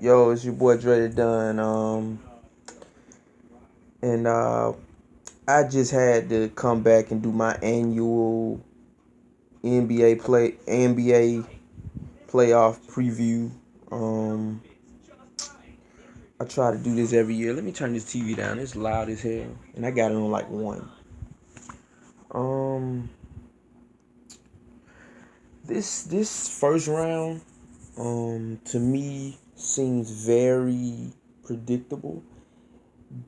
Yo, it's your boy Dre the Dunn. And I just had to come back and do my annual NBA playoff preview. Um, I try to do this every year. Let me turn this TV down. It's loud as hell, and I got it on like one. Um, this first round, to me seems very predictable.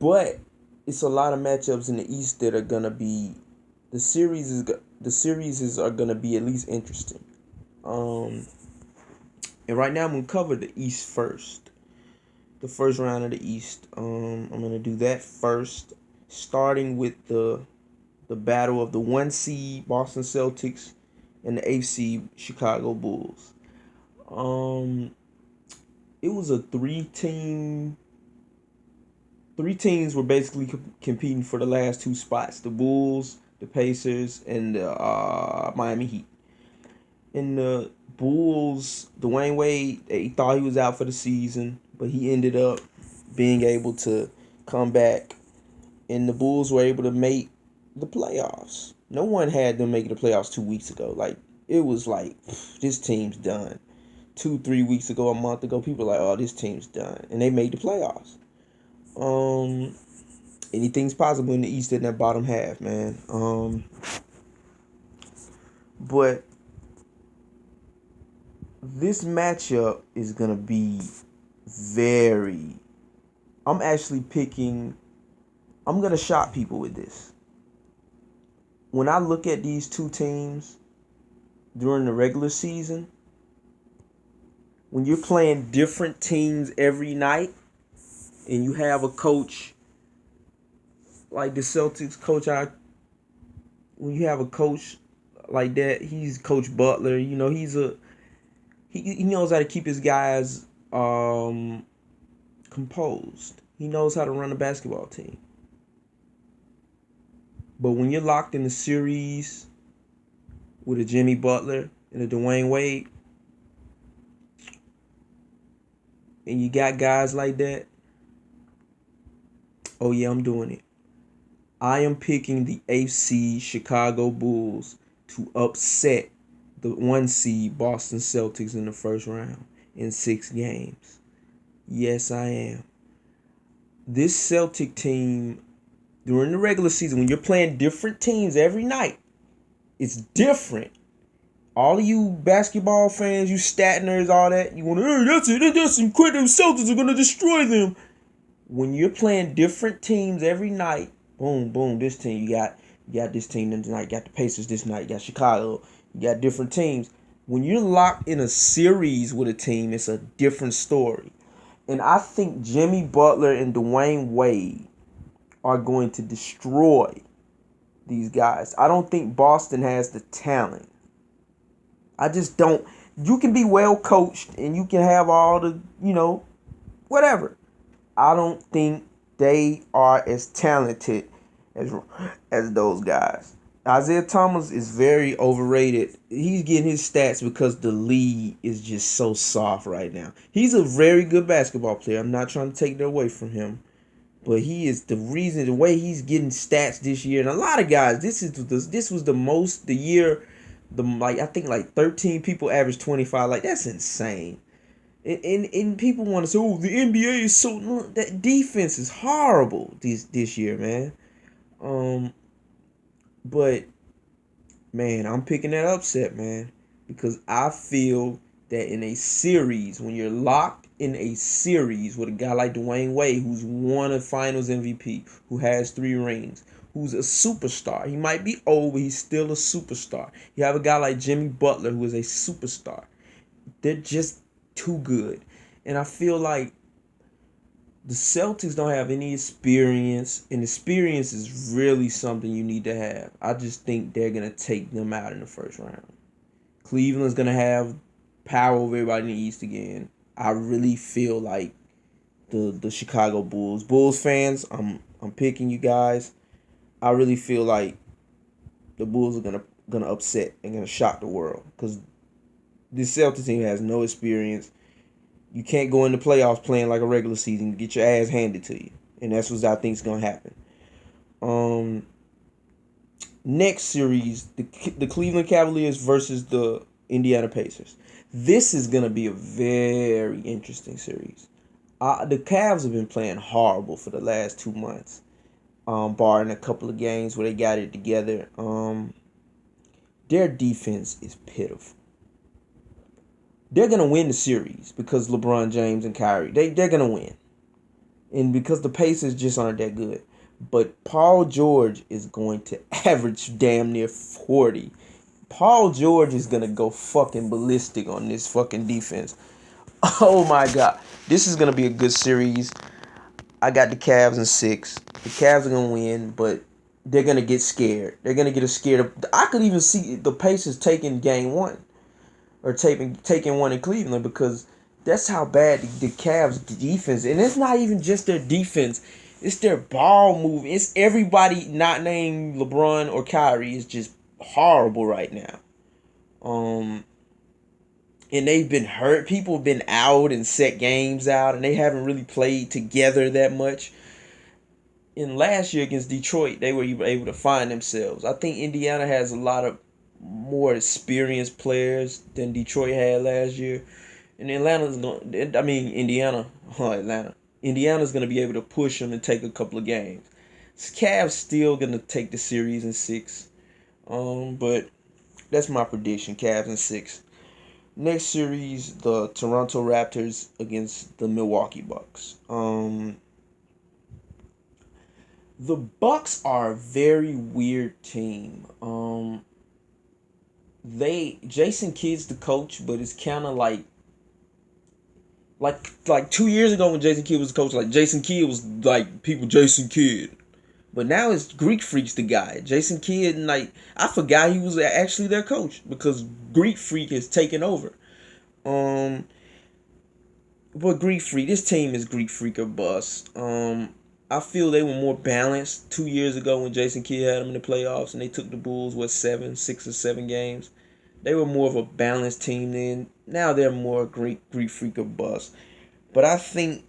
But it's a lot of matchups in the East that are gonna be the series are gonna be at least interesting. Um, and right now I'm gonna cover the East first, the first round of the East. I'm gonna do that first, starting with the battle of the 1 seed Boston Celtics and the 8 seed Chicago Bulls. Um, it was a three teams were basically competing for the last two spots: the Bulls, the Pacers, and the Miami Heat. In the Bulls, Dwayne Wade, he thought he was out for the season, but he ended up being able to come back, and the Bulls were able to make the playoffs. No one had them making the playoffs 2 weeks ago. Like, it was like, this team's done. 2, 3 weeks ago, a month ago, people were like, oh, this team's done, and they made the playoffs. Um, Anything's possible in the East in that bottom half, man. But this matchup is gonna be very. I'm actually picking. I'm gonna shock people with this. When I look at these two teams during the regular season, when you're playing different teams every night, and you have a coach like the Celtics coach, when you have a coach like that, he's Coach Butler. You know, he knows how to keep his guys composed. He knows how to run a basketball team. But when you're locked in a series with a Jimmy Butler and a Dwayne Wade, and you got guys like that, oh yeah, I'm doing it. I am picking the AFC Chicago Bulls to upset the 1 seed Boston Celtics in the first round in 6 games. Yes, I am. This Celtic team, during the regular season, when you're playing different teams every night, it's different. All of you basketball fans, you stat nerds, all that, you want to, hey, that's it, that's incredible. Celtics are going to destroy them. When you're playing different teams every night, boom, boom, this team, you got this team tonight, you got the Pacers this night, you got Chicago, you got different teams. When you're locked in a series with a team, it's a different story. And I think Jimmy Butler and Dwayne Wade are going to destroy these guys. I don't think Boston has the talent. I just don't. You can be well coached and you can have all the, whatever. I don't think they are as talented as those guys. Isaiah Thomas is very overrated. He's getting his stats because the league is just so soft right now. He's a very good basketball player. I'm not trying to take that away from him. But he is the reason, the way he's getting stats this year, and a lot of guys. This was the year, I think like 13 people averaged 25. Like, that's insane. And people want to say, oh, the NBA is so, no, that defense is horrible this year, man. Um, but man, I'm picking that upset, man, because I feel that in a series, when you're locked in a series with a guy like Dwayne Wade, who's won a Finals MVP, who has 3 rings, who's a superstar. He might be old, but he's still a superstar. You have a guy like Jimmy Butler, who is a superstar. They're just too good. And I feel like the Celtics don't have any experience, and experience is really something you need to have. I just think they're going to take them out in the first round. Cleveland's going to have power over everybody in the East again. I really feel like the Chicago Bulls. Bulls fans, I'm picking you guys. I really feel like the Bulls are gonna upset and gonna shock the world because this Celtics team has no experience. You can't go in the playoffs playing like a regular season. Get your ass handed to you, and that's what I think is gonna happen. Um, Next series, the Cleveland Cavaliers versus the Indiana Pacers. This is gonna be a very interesting series. The Cavs have been playing horrible for the last 2 months, barring a couple of games where they got it together. Their defense is pitiful. They're gonna win the series because LeBron James and Kyrie. They're gonna win, and because the Pacers just aren't that good. But Paul George is going to average damn near 40. Paul George is gonna go fucking ballistic on this fucking defense. Oh my god, this is gonna be a good series. I got the Cavs in 6. The Cavs are gonna win, but they're gonna get scared. They're gonna get scared. I could even see the Pacers taking game 1 or taking one in Cleveland because that's how bad the Cavs defense. And it's not even just their defense; it's their ball movement. It's everybody not named LeBron or Kyrie is just horrible right now. Um, and they've been hurt. People have been out and set games out, and they haven't really played together that much. In last year against Detroit, they were able to find themselves. I think Indiana has a lot of more experienced players than Detroit had last year. And Atlanta's going. I mean, Indiana. Atlanta. Indiana's going to be able to push them and take a couple of games. Cavs still going to take the series in 6. But that's my prediction. Cavs in 6. Next series, the Toronto Raptors against the Milwaukee Bucks. The Bucks are a very weird team. Jason Kidd's the coach, but it's kind of like 2 years ago when Jason Kidd was the coach. Like Jason Kidd was like people Jason Kidd, but now it's Greek Freak's the guy. Jason Kidd, and like I forgot he was actually their coach because Greek Freak has taken over. Um, but Greek Freak, this team is Greek Freak or bust. I feel they were more balanced 2 years ago when Jason Kidd had them in the playoffs and they took the Bulls 6 or 7 games. They were more of a balanced team then. Now they're more Greek Freak or bust. But I think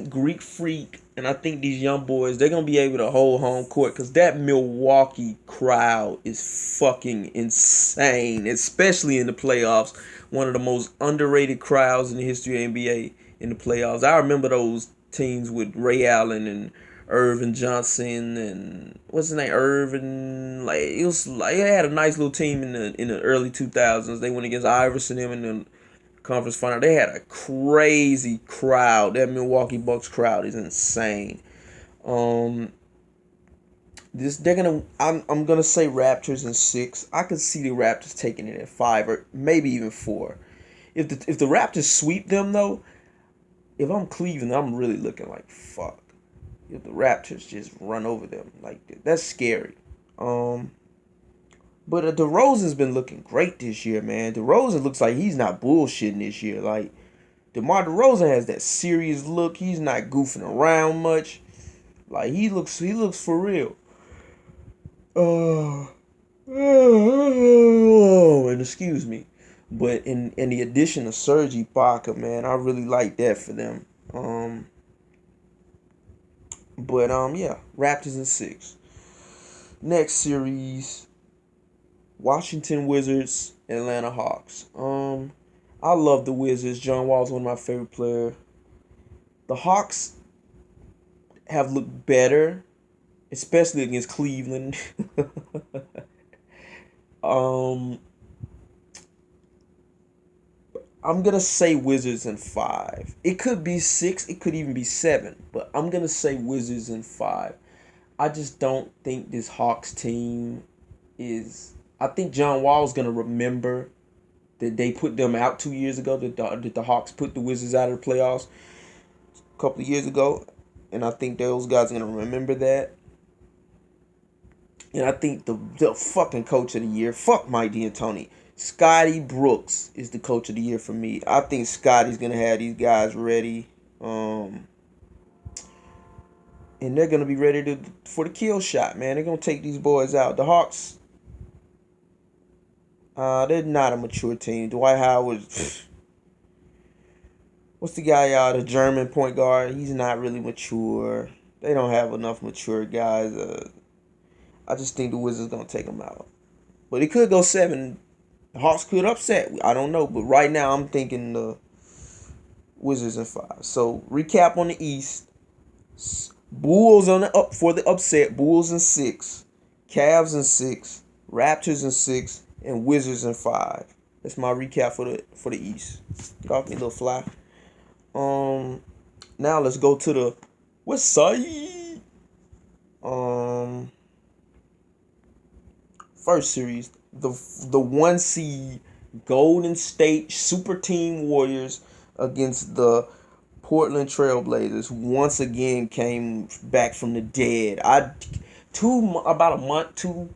Greek Freak and I think these young boys they're gonna be able to hold home court because that Milwaukee crowd is fucking insane, especially in the playoffs. One of the most underrated crowds in the history of NBA in the playoffs. I remember those teams with Ray Allen and Irvin Johnson and what's his name, Irvin. Like it was like it had a nice little team in the early 2000s. They went against Iverson them in the conference final. They had a crazy crowd. That Milwaukee Bucks crowd is insane. Um, this they're gonna. I'm gonna say Raptors in 6. I could see the Raptors taking it at 5 or maybe even 4. If the Raptors sweep them though, if I'm Cleveland, I'm really looking like fuck. If the Raptors just run over them like that, that's scary. Um, but DeRozan's been looking great this year, man. DeRozan looks like he's not bullshitting this year. Like DeMar DeRozan has that serious look. He's not goofing around much. Like he looks for real. Uh, and excuse me, but in the addition of Serge Ibaka, man, I really like that for them. But yeah, Raptors in 6. Next series, Washington Wizards, Atlanta Hawks. I love the Wizards. John Wall's one of my favorite players. The Hawks have looked better, especially against Cleveland. um, I'm gonna say Wizards in 5. It could be 6. It could even be 7. But I'm gonna say Wizards in 5. I just don't think this Hawks team is. I think John Wall's gonna remember that they put them out 2 years ago. That the Hawks put the Wizards out of the playoffs a couple of years ago, and I think those guys are gonna remember that. And I think the fucking coach of the year, fuck Mike D'Antoni, Scotty Brooks is the coach of the year for me. I think Scotty's gonna have these guys ready, and they're gonna be ready for the kill shot, man. They're gonna take these boys out. The Hawks, they're not a mature team. Dwight Howard, what's the guy out, the German point guard? He's not really mature. They don't have enough mature guys. I just think the Wizards gonna take him out. But it could go 7. The Hawks could upset. I don't know. But right now I'm thinking the Wizards in 5. So recap on the East. Bulls on the up for the upset. Bulls in 6. Cavs in 6. Raptors in 6. And Wizards in 5. That's my recap for the East. Get off me, little fly. Now let's go to the West Side. First series, the 1 seed Golden State Super Team Warriors against the Portland Trailblazers, who once again came back from the dead. About a month or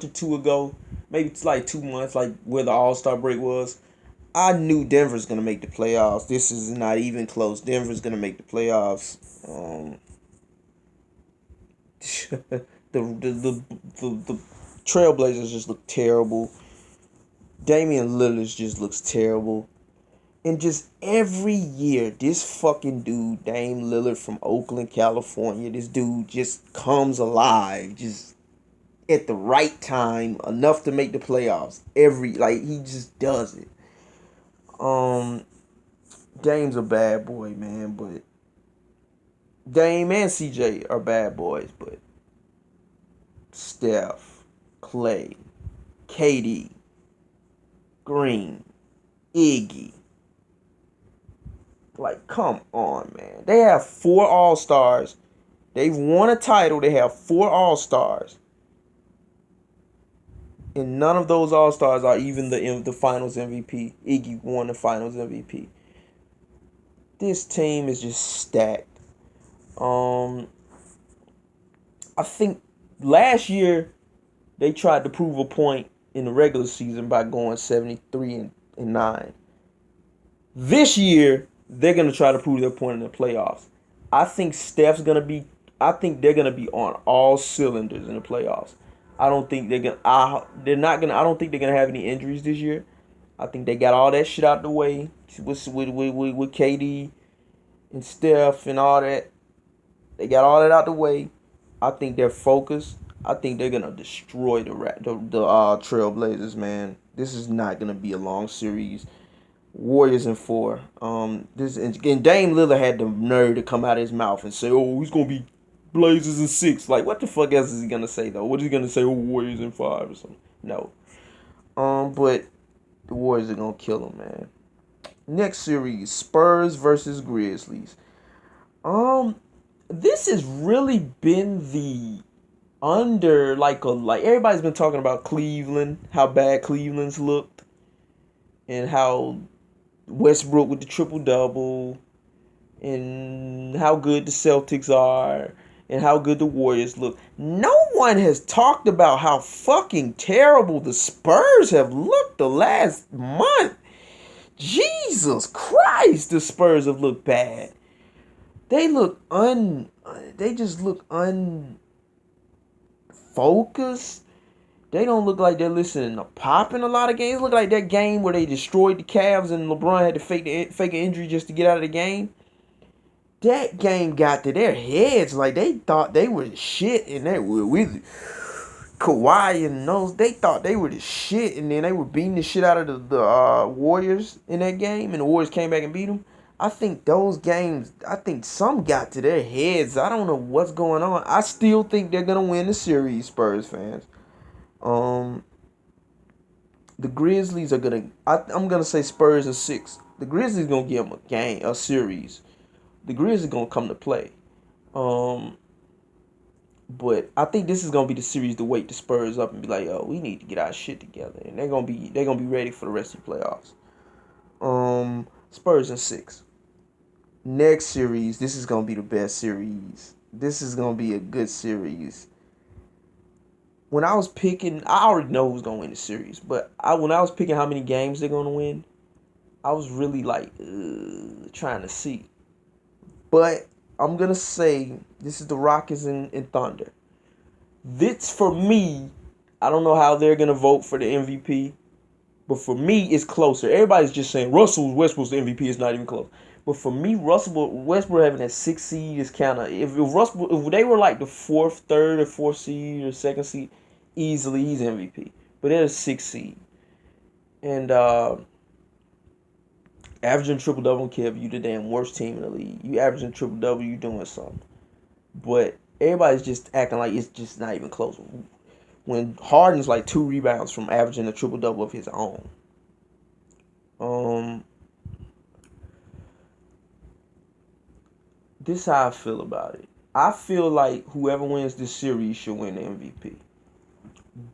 two ago, maybe it's like 2 months, like where the All-Star break was. I knew Denver's gonna make the playoffs. This is not even close. Denver's gonna make the playoffs. The Trailblazers just look terrible. Damian Lillard just looks terrible. And just every year, this fucking dude, Dame Lillard from Oakland, California, this dude just comes alive. Just at the right time, enough to make the playoffs. He just does it. Dame's a bad boy, man, but Dame and CJ are bad boys, but Steph, Clay, KD, Green, Iggy. Like, come on, man. They have 4 All-Stars. They've won a title. They have 4 All-Stars. And none of those All-Stars are even the Finals MVP. Iggy won the Finals MVP. This team is just stacked. I think last year they tried to prove a point in the regular season by going 73-9. This year they're gonna try to prove their point in the playoffs. I think they're gonna be on all cylinders in the playoffs. I don't think they're gonna. I don't think they're gonna have any injuries this year. I think they got all that shit out the way with KD and Steph and all that. They got all that out the way. I think they're focused. I think they're gonna destroy the Trailblazers, man. This is not gonna be a long series. Warriors in 4. And Dame Lillard had the nerve to come out of his mouth and say, "Oh, he's gonna be Blazers in 6." Like, what the fuck else is he gonna say though? What is he gonna say? "Oh, Warriors in 5" or something? No. But the Warriors are gonna kill him, man. Next series, Spurs versus Grizzlies. This has really been the like everybody's been talking about Cleveland, how bad Cleveland's looked, and how Westbrook with the triple-double, and how good the Celtics are, and how good the Warriors look. No one has talked about how fucking terrible the Spurs have looked the last month. Jesus Christ, the Spurs have looked bad. They just look unfocused. They don't look like they're listening to Pop in a lot of games. It look like that game where they destroyed the Cavs and LeBron had to fake an injury just to get out of the game. That game got to their heads. Like, they thought they were the shit, and they were with Kawhi and those. They thought they were the shit, and then they were beating the shit out of the Warriors in that game, and the Warriors came back and beat them. I think those games, some got to their heads. I don't know what's going on. I still think they're going to win the series, Spurs fans. The Grizzlies are going to... I'm going to say Spurs in 6. The Grizzlies going to give them a series. The Grizzlies going to come to play. But I think this is going to be the series to wake the Spurs up and be like, "Oh, we need to get our shit together." And they're going to be ready for the rest of the playoffs. Spurs in 6. Next series, this is going to be the best series. This is going to be a good series. When I was picking, I already know who's going to win the series. But when I was picking how many games they're going to win, I was really like trying to see. But I'm going to say this is the Rockets and Thunder. This, for me, I don't know how they're going to vote for the MVP. But for me, it's closer. Everybody's just saying Russell Westbrook's the MVP. It's not even close. But for me, Westbrook having that 6th seed is kind of, if they were like the third or fourth seed or second seed, easily he's MVP. But they're a 6th seed, and averaging triple double, don't care if you the damn worst team in the league. You averaging triple double, you doing something. But everybody's just acting like it's just not even close. When Harden's like 2 rebounds from averaging a triple double of his own. This is how I feel about it. I feel like whoever wins this series should win the MVP.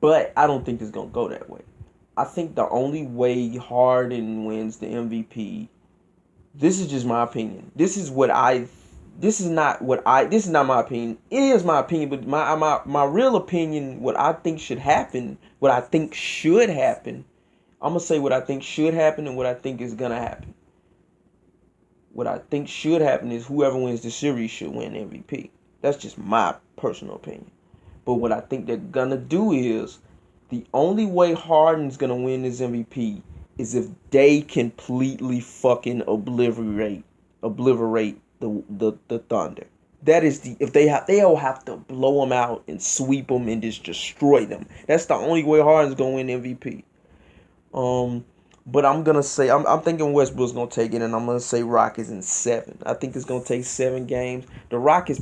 But I don't think it's gonna go that way. I think the only way Harden wins the MVP. This is just my opinion. This is not my opinion. It is my opinion, but my real opinion, what I think should happen, what I think should happen. I'm gonna say what I think should happen and what I think is gonna happen. What I think should happen is whoever wins the series should win MVP. That's just my personal opinion. But what I think they're gonna do is the only way Harden's gonna win this MVP is if they completely fucking obliterate the Thunder. That is they'll have to blow them out and sweep them and just destroy them. That's the only way Harden's gonna win MVP. But I'm gonna say I'm thinking Westbrook's gonna take it, and I'm gonna say Rockets in 7. I think it's gonna take 7 games. The Rockets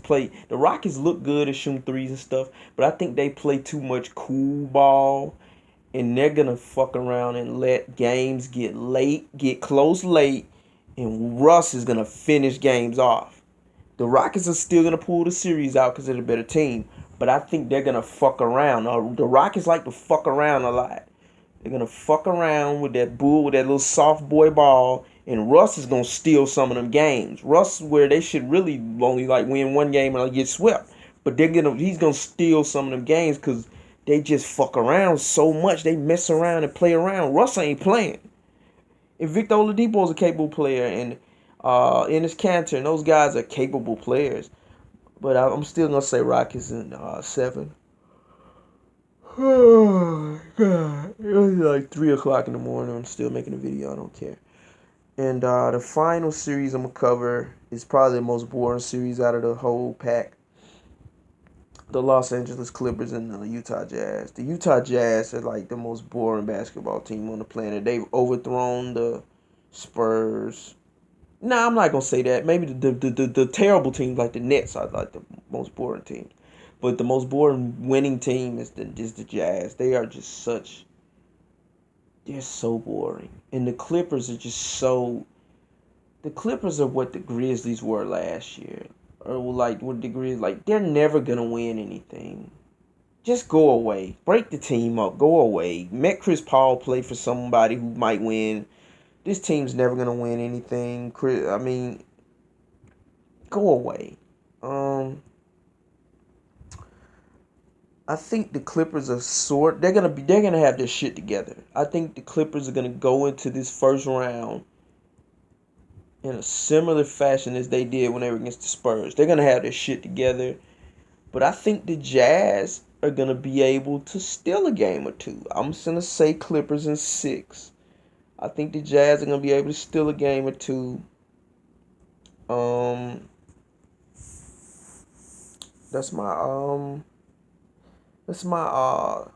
look good at shooting threes and stuff, but I think they play too much cool ball, and they're gonna fuck around and let games get close late, and Russ is gonna finish games off. The Rockets are still gonna pull the series out because they're the better team, but I think they're gonna fuck around. The Rockets like to fuck around a lot. They're gonna fuck around with that little soft boy ball, and Russ is gonna steal some of them games. Russ, where they should really only like win one game and get swept, but he's gonna steal some of them games because they just fuck around so much. They mess around and play around. Russ ain't playing. And Victor Oladipo is a capable player, and Enes Kanter, and those guys are capable players. But I'm still gonna say Rockets in 7. Oh God! It's like 3 o'clock in the morning. I'm still making a video. I don't care. And the final series I'm gonna cover is probably the most boring series out of the whole pack. The Los Angeles Clippers and the Utah Jazz. The Utah Jazz are like the most boring basketball team on the planet. They've overthrown the Spurs. Nah, I'm not gonna say that. Maybe the terrible teams like the Nets are like the most boring team. But the most boring winning team is the Jazz. They're so boring. And the Clippers are the Clippers are what the Grizzlies were last year. Or like what the Grizzlies, like they're never going to win anything. Just go away. Break the team up. Go away. Let Chris Paul play for somebody who might win. This team's never going to win anything. Go away. I think the Clippers are they're gonna have their shit together. I think the Clippers are gonna go into this first round in a similar fashion as they did when they were against the Spurs. They're gonna have their shit together. But I think the Jazz are gonna be able to steal a game or two. I'm just gonna say Clippers in 6. I think the Jazz are gonna be able to steal a game or two. That's my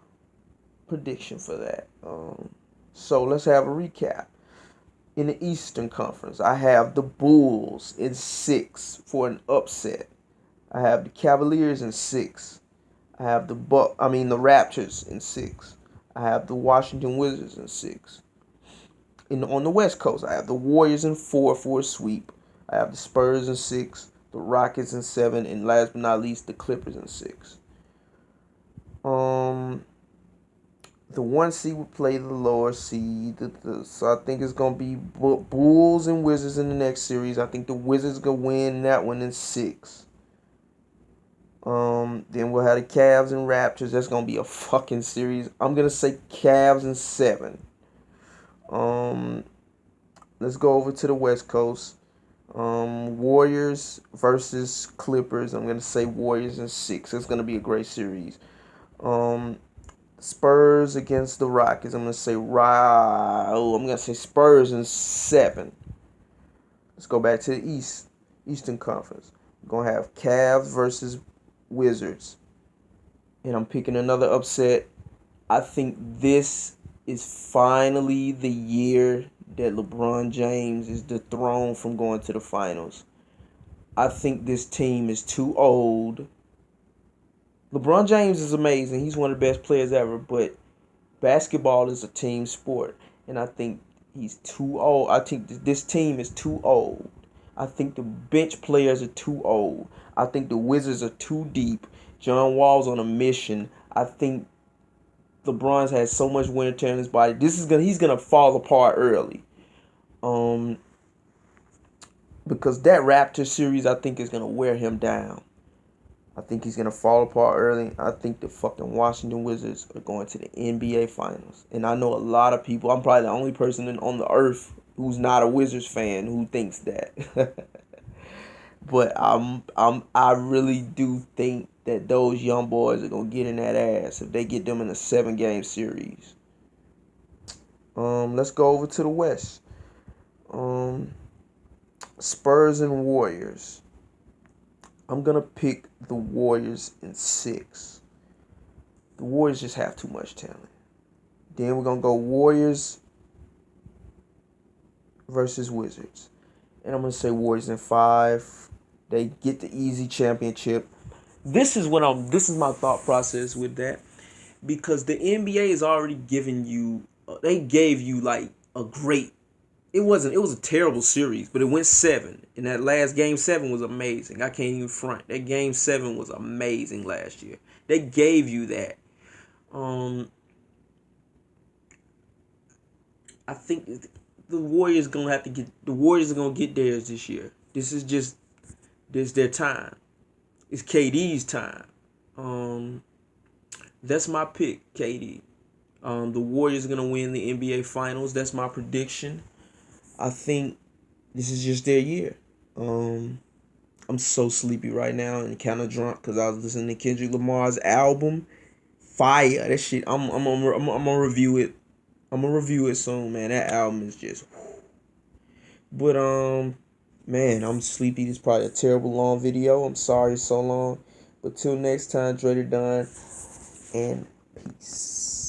prediction for that. So let's have a recap. In the Eastern Conference, I have the Bulls in 6 for an upset. I have the Cavaliers in 6. I have the Raptors in 6. I have the Washington Wizards in 6. On the West Coast, I have the Warriors in 4 for a sweep. I have the Spurs in 6, the Rockets in 7, and last but not least, the Clippers in 6. The 1 seed will play the lower seed. So I think it's going to be Bulls and Wizards in the next series. I think the Wizards going to win that one in 6. Then we'll have the Cavs and Raptors. That's going to be a fucking series. I'm going to say Cavs in 7. Let's go over to the West Coast. Warriors versus Clippers. I'm going to say Warriors in 6. It's going to be a great series. Spurs against the Rockets. I'm gonna say Spurs in 7. Let's go back to the Eastern Conference. We're gonna have Cavs versus Wizards, and I'm picking another upset. I think this is finally the year that LeBron James is dethroned from going to the finals. I think this team is too old. LeBron James is amazing. He's one of the best players ever, but basketball is a team sport, and I think he's too old. I think this team is too old. I think the bench players are too old. I think the Wizards are too deep. John Wall's on a mission. I think LeBron's had so much winter tear in his body. He's gonna fall apart early. Um, because that Raptor series I think is gonna wear him down. I think he's gonna fall apart early. I think the fucking Washington Wizards are going to the NBA Finals. And I know a lot of people. I'm probably the only person on the earth who's not a Wizards fan who thinks that. But I really do think that those young boys are gonna get in that ass if they get them in a 7-game series. Let's go over to the West. Spurs and Warriors. I'm gonna pick the Warriors in 6. The Warriors just have too much talent. Then we're gonna go Warriors versus Wizards. And I'm gonna say Warriors in 5. They get the easy championship. This is my thought process with that. Because the NBA is already giving you they gave you like a great it was a terrible series, but it went 7. And that last game 7 was amazing. I can't even front. That game 7 was amazing last year. They gave you that. I think the Warriors are gonna get theirs this year. This their time. It's KD's time. That's my pick, KD. The Warriors are gonna win the NBA Finals. That's my prediction. I think this is just their year. I'm so sleepy right now and kind of drunk because I was listening to Kendrick Lamar's album, Fire. That shit. I'm gonna review it. I'm gonna review it soon, man. That album is just. But man, I'm sleepy. This is probably a terrible long video. I'm sorry it's so long. But till next time, Dre Dunn, and peace.